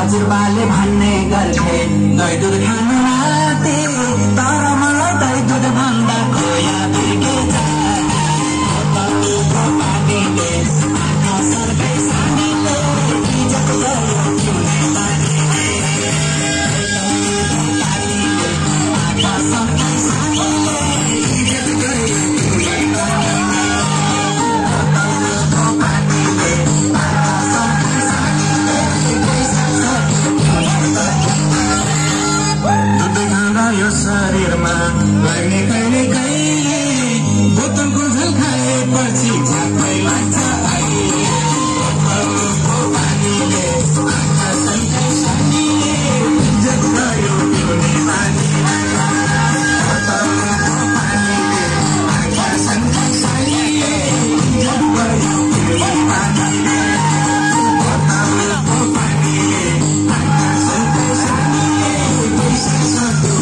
हजुरबाले भन्ने गर्थे दही दुध खान आते तर मलाई दही दुध भन्दा खोया बिर्के बोतलको पानीले आँखा सर्कै सानीले इज्जत गयो पिउने पानीले आँखा सर्कै सानीले इज्जत गयो पिउने पानीले यो शरीरमा लाग्ने कहिले कहिले बोतलको झल खाएपछि झ्याप्पै लाग्छ अहिले बोतलको पानीले आँखा सन्कै सानीले इज्जत गयो पिउने पानीले बोतलको पानीले आँखा सन्कै सानीले इज्जत गयो पिउने पानीले बोतलको पानीले आँखा सन्कै सानीले पैसा सक्यो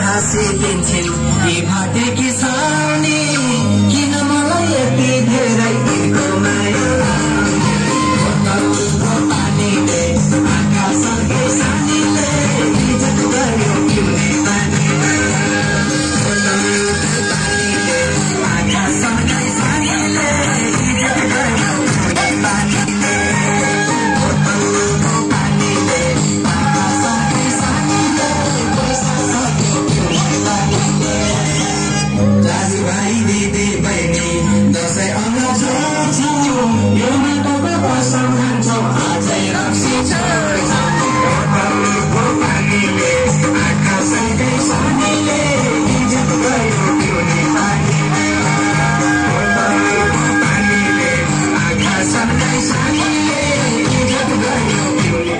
हाँसिदिन्छन् यी भाटे किसानी किन मलाई यति धेरै दिएको माया बोतलको पानीले आँखा सर्कै सानीले इज्जत गयो पिउने पानीले बोतलको पानीले आँखा सर्कै सानीले इज्जत गयो पिउने पानीले बोतलको पानीले आँखा सर्कै सानीले पैसा सक्यो दाजुभाइ दिदी बहिनी दसैँ आउन छोड्छौ यो माटोको कसम खान्छौ आजै रक्सी छोड्छौ बोतलको पानीले आँखा सन्कै सानीले इज्जत गयो पिउने पानीले बोतलको पानीले आँखा सन्कै सानीले इज्जत गयो पिउने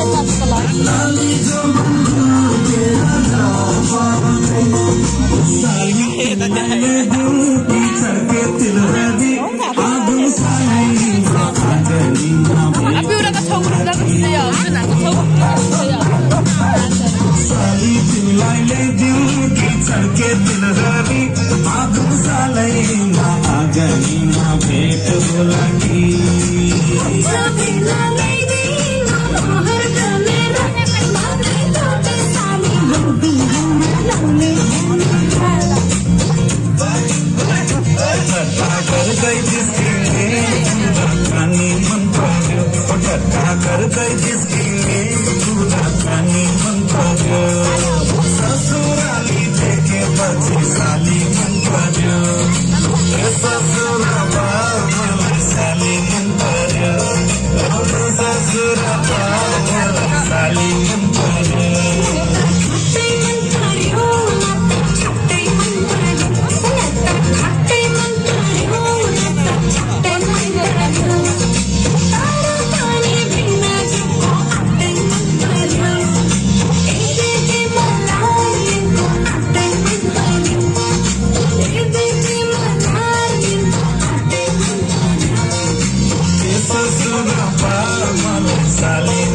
That's बोलाकी गर्दै जिस्किने कुराकानी मन पर्यो टक्का गर्दै जिस्किने कुराकानी मन पर्यो ससुराली देखेपछि साली मन पर्यो ससुराबा मलाई साली मन पर्यो ससुराबा मलाई साली मन पर्यो Sali